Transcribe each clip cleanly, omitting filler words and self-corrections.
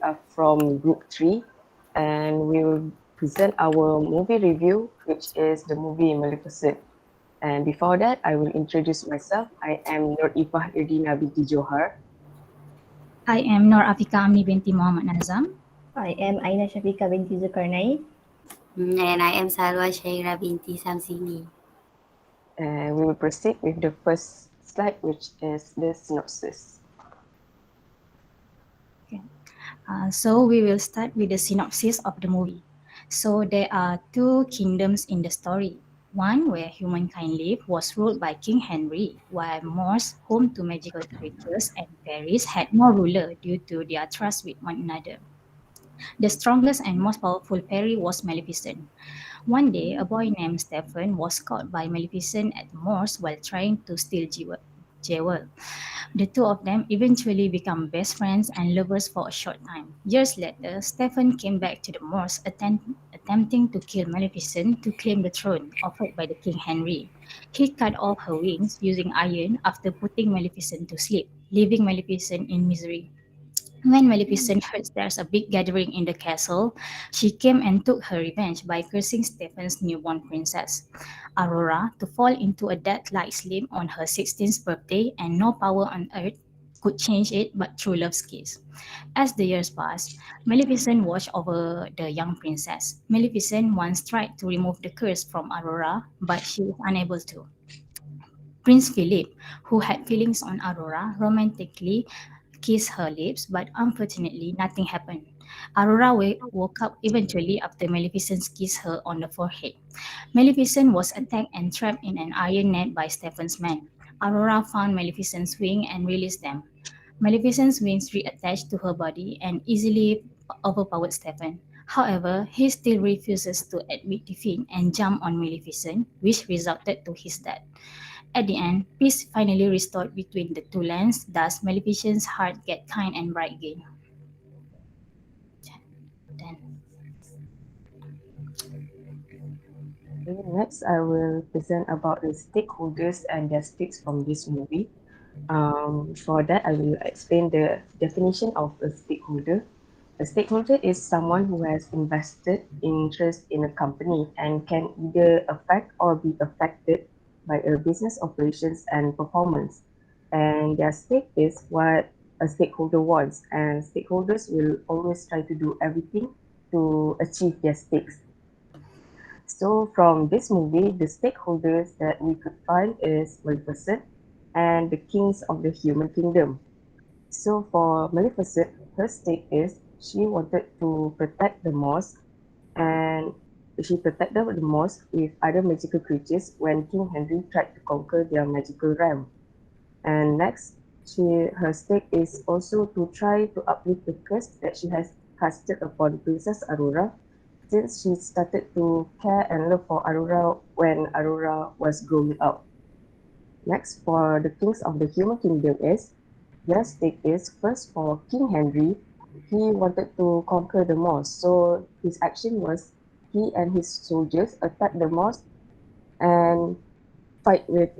are from Group 3 and we will present our movie review, which is the movie Maleficent. And before that, I will introduce myself. I am Nur Ifah Irdina binti Johar. I am Nor Afika Amni binti Muhammad Nazam. I am Aina Shafika binti Zulkarnain. And I am Salwa Shaira binti Samsini. And we will proceed with the first slide, which is the synopsis. So we will start with the synopsis of the movie. So there are two kingdoms in the story. One where humankind lived was ruled by King Henry, while Moors, home to magical creatures, and fairies had no ruler due to their trust with one another. The strongest and most powerful fairy was Maleficent. One day, a boy named Stephen was caught by Maleficent at the Moors while trying to steal jewel. The two of them eventually become best friends and lovers for a short time. Years later, Stephen came back to the Moors attempting to kill Maleficent to claim the throne offered by the King Henry. He cut off her wings using iron after putting Maleficent to sleep, leaving Maleficent in misery. When Maleficent heard there's a big gathering in the castle, she came and took her revenge by cursing Stephen's newborn princess, Aurora, to fall into a death-like sleep on her 16th birthday, and no power on earth could change it but true love's kiss. As the years passed, Maleficent watched over the young princess. Maleficent once tried to remove the curse from Aurora, but she was unable to. Prince Philip, who had feelings on Aurora, romantically kissed her lips, but unfortunately, nothing happened. Aurora woke up eventually after Maleficent kissed her on the forehead. Maleficent was attacked and trapped in an iron net by Stephen's men. Aurora found Maleficent's wing and released them. Maleficent's wings reattached to her body and easily overpowered Stephen. However, he still refuses to admit defeat and jump on Maleficent, which resulted to his death. At the end, peace finally restored between the two lands, thus Maleficent's heart get kind and bright again. Then, Next, I will present about the stakeholders and their stakes from this movie. For that, I will explain the definition of a stakeholder. A stakeholder is someone who has invested interest in a company and can either affect or be affected by a business operations and performance. And their stake is what a stakeholder wants, and stakeholders will always try to do everything to achieve their stakes. So from this movie, the stakeholders that we could find is Maleficent and the kings of the human kingdom. So for Maleficent, her stake is she wanted to protect the mosque, and she protected the mosque with other magical creatures when King Henry tried to conquer their magical realm. And next, her stake is also to try to uplift the curse that she has casted upon Princess Aurora, since she started to care and love for Aurora when Aurora was growing up. Next, for the kings of the human kingdom is, their stake is first for King Henry. He wanted to conquer the mosque, so his action was he and his soldiers attack the mosque and fight with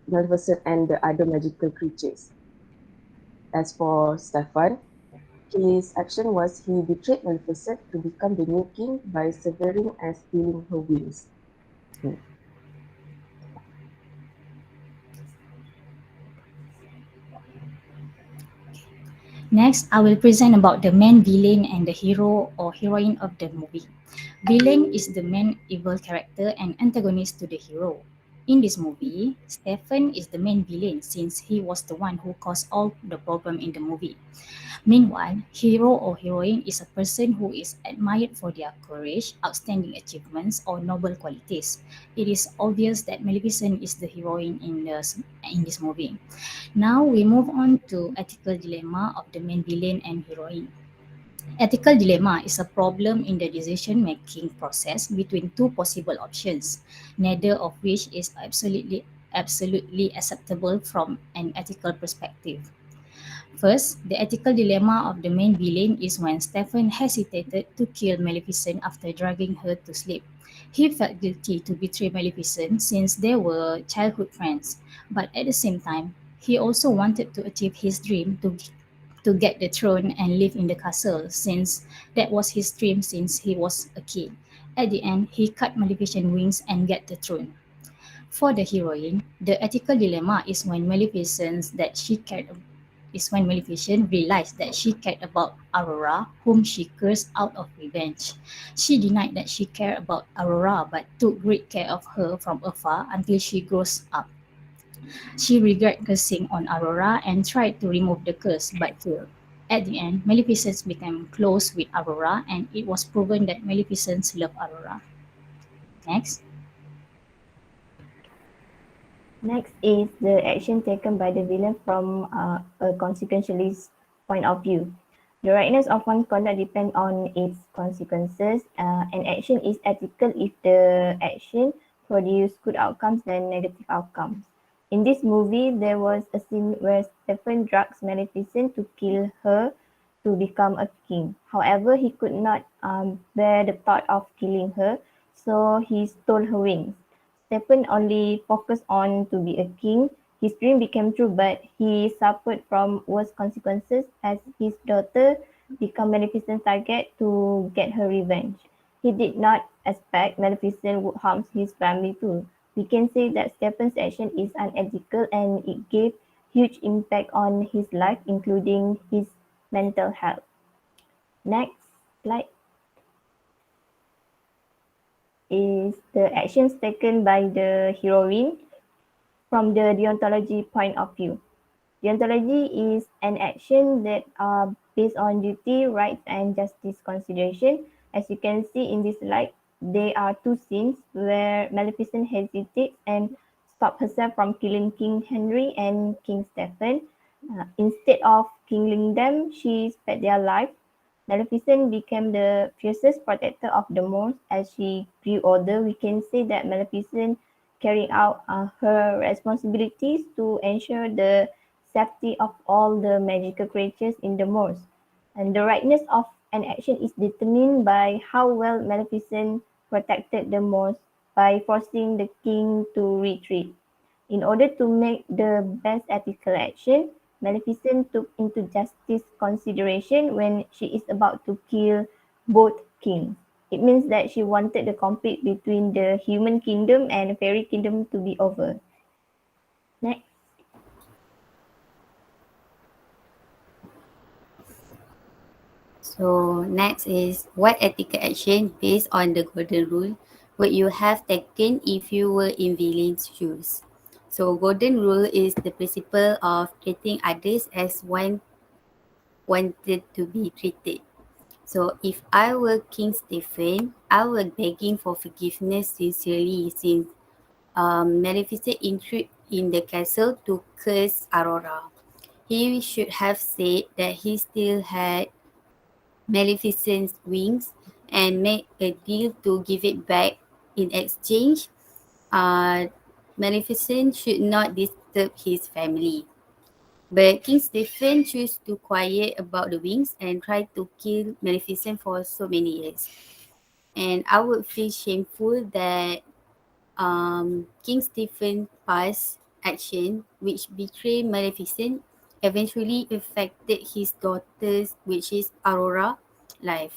Maleficent and the other magical creatures. As for Stefan, his action was he betrayed Maleficent to become the new king by severing and stealing her wings. next, I will present about the main villain and the hero or heroine of the movie. Villain is the main evil character and antagonist to the hero. In this movie, Stephen is the main villain since he was the one who caused all the problem in the movie. Meanwhile, hero or heroine is a person who is admired for their courage, outstanding achievements, or noble qualities. It is obvious that Maleficent is the heroine in this movie. Now we move on to ethical dilemma of the main villain and heroine. Ethical dilemma is a problem in the decision-making process between two possible options, neither of which is absolutely acceptable from an ethical perspective. First, the ethical dilemma of the main villain is when Stephen hesitated to kill Maleficent after dragging her to sleep. He felt guilty to betray Maleficent since they were childhood friends, but at the same time, he also wanted to achieve his dream to get the throne and live in the castle, since that was his dream since he was a kid. At the end, he cut Maleficent's wings and get the throne. For the heroine, the ethical dilemma is when Maleficent realized that she cared about Aurora, whom she cursed out of revenge. She denied that she cared about Aurora but took great care of her from afar until she grows up. She regretted cursing on Aurora and tried to remove the curse but failed. At the end, Maleficent became close with Aurora and it was proven that Maleficent loved Aurora. Next. Next is the action taken by the villain from a consequentialist point of view. The rightness of one conduct depends on its consequences. An action is ethical if the action produces good outcomes than negative outcomes. In this movie, there was a scene where Stephen drugs Maleficent to kill her to become a king. However, he could not bear the thought of killing her, so he stole her wings. Stephen only focused on to be a king. His dream became true, but he suffered from worse consequences as his daughter became Maleficent's target to get her revenge. He did not expect Maleficent would harm his family too. We can say that Stephen's action is unethical and it gave huge impact on his life, including his mental health. Next slide is the actions taken by the heroine from the deontology point of view. Deontology is an action that are based on duty, rights, and justice consideration. As you can see in this slide, there are two scenes where Maleficent hesitates and stops herself from killing King Henry and King Stephen. Instead of killing them, she spared their life. Maleficent became the fiercest protector of the Moors. As she grew older, we can say that Maleficent carried out her responsibilities to ensure the safety of all the magical creatures in the Moors. And the rightness of an action is determined by how well Maleficent protected the Moors by forcing the king to retreat. In order to make the best ethical action, Maleficent took into justice consideration when she is about to kill both kings. It means that she wanted the conflict between the human kingdom and fairy kingdom to be over. Next. So next is what ethical action based on the golden rule would you have taken if you were in villain's shoes? So golden rule is the principle of treating others as one wanted to be treated. So if I were King Stephen, I would begging for forgiveness sincerely since Maleficent intruded in the castle to curse Aurora. He should have said that he still had Maleficent's wings and make a deal to give it back. In exchange, uh, Maleficent should not disturb his family. But King Stephen chose to quiet about the wings and tried to kill Maleficent for so many years. And I would feel shameful that King Stephen's past action, which betrayed Maleficent, eventually affected his daughter's, which is Aurora, life.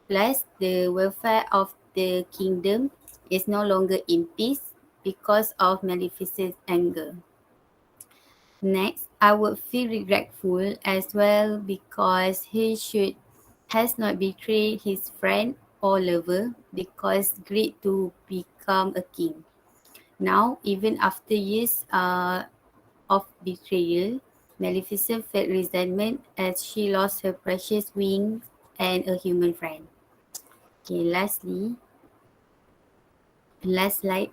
Plus, the welfare of the kingdom is no longer in peace because of Maleficent's anger. Next, I would feel regretful as well because he should has not betrayed his friend or lover because agreed to become a king. Now, even after years of betrayal, Maleficent felt resentment as she lost her precious wings and a human friend. Okay, last slide.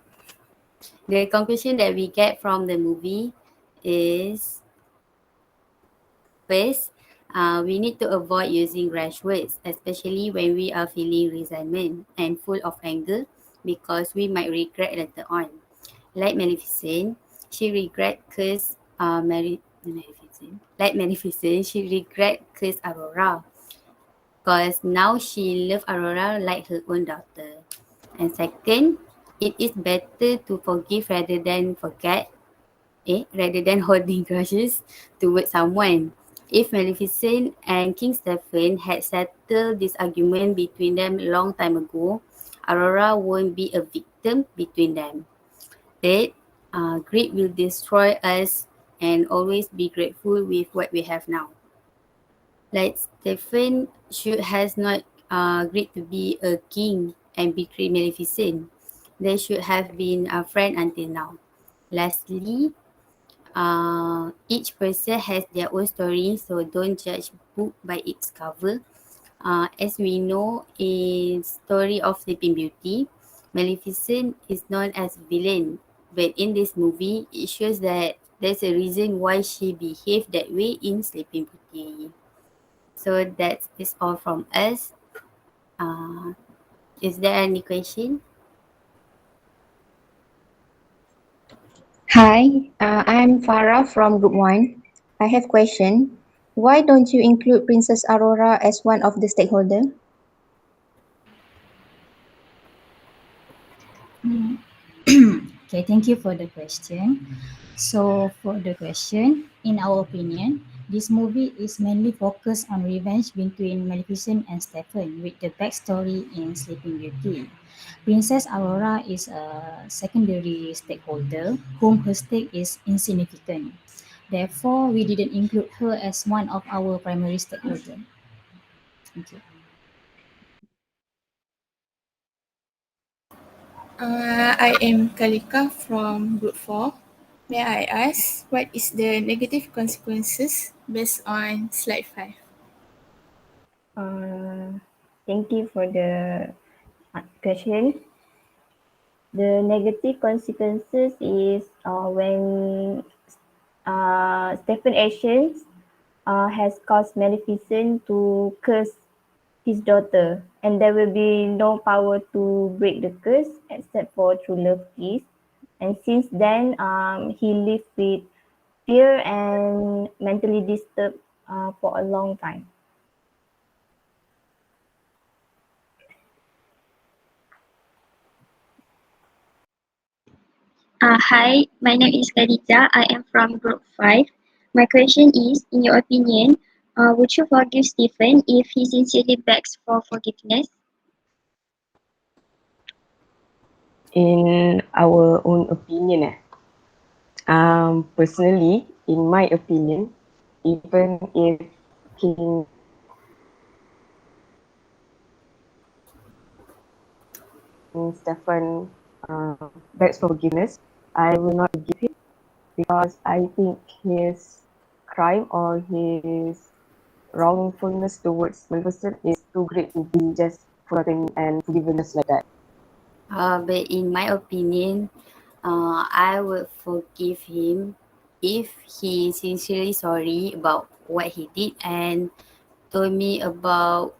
The conclusion that we get from the movie is first, we need to avoid using rash words, especially when we are feeling resentment and full of anger because we might regret later on. Like Maleficent, she regret curse Maleficent. Like Maleficent, she regret curse Aurora because now she love Aurora like her own daughter. And second, it is better to forgive rather than forget, rather than holding grudges towards someone. If Maleficent and King Stephen had settled this argument between them a long time ago, Aurora won't be a victim between them. That greed will destroy us and always be grateful with what we have now. Like Stephen should has not agreed to be a king and betray Maleficent. They should have been a friend until now. Lastly, each person has their own story, so don't judge book by its cover. As we know in Story of Sleeping Beauty, Maleficent is known as villain, but in this movie, it shows that there's a reason why she behaved that way in Sleeping Beauty. So that is all from us. Uh, is there any question? Hi, I'm Farah from Group 1. I have question. Why don't you include Princess Aurora as one of the stakeholder? Okay, thank you for the question. So, for the question, in our opinion, this movie is mainly focused on revenge between Maleficent and Stephen with the backstory in Sleeping Beauty. Princess Aurora is a secondary stakeholder whom her stake is insignificant. Therefore, we didn't include her as one of our primary stakeholders. Thank you. I am Kalika from Group 4. May I ask what is the negative consequences based on slide 5? Thank you for the question. The negative consequences is when Stephen actions has caused Maleficent to curse his daughter, and there will be no power to break the curse except for true love kiss. And since then, he lived with fear and mentally disturbed for a long time. Hi, my name is Khadija. I am from Group 5. My question is, in your opinion, would you forgive Stephen if he sincerely begs for forgiveness? In our own opinion, personally, in my opinion, even if King Stefan begs for forgiveness, I will not forgive him because I think his crime or his wrongfulness towards Maleficent is too great to be just forgotten and forgiven just like that. But in my opinion, I would forgive him if he is sincerely sorry about what he did and told me about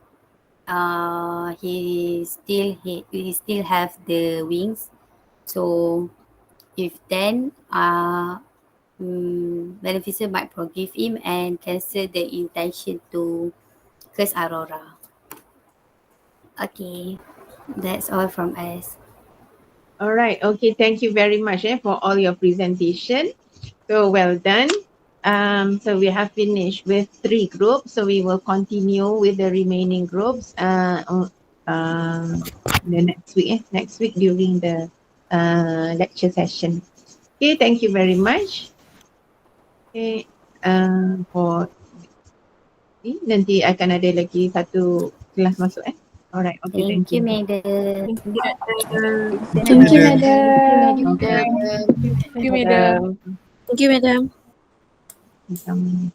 he still have the wings. So if then Maleficent might forgive him and cancel the intention to curse Aurora. Okay, that's all from us. All right. Okay. Thank you very much for all your presentation. So well done. So we have finished with 3 groups. So we will continue with the remaining groups the next week. Next week during the lecture session. Okay. Thank you very much. Okay. For nanti akan ada lagi satu kelas masuk. Alright. Okay. Thank Thank you, you. madam. Thank you, madam. Thank you, Madam. madam. Thank you, madam. Sama.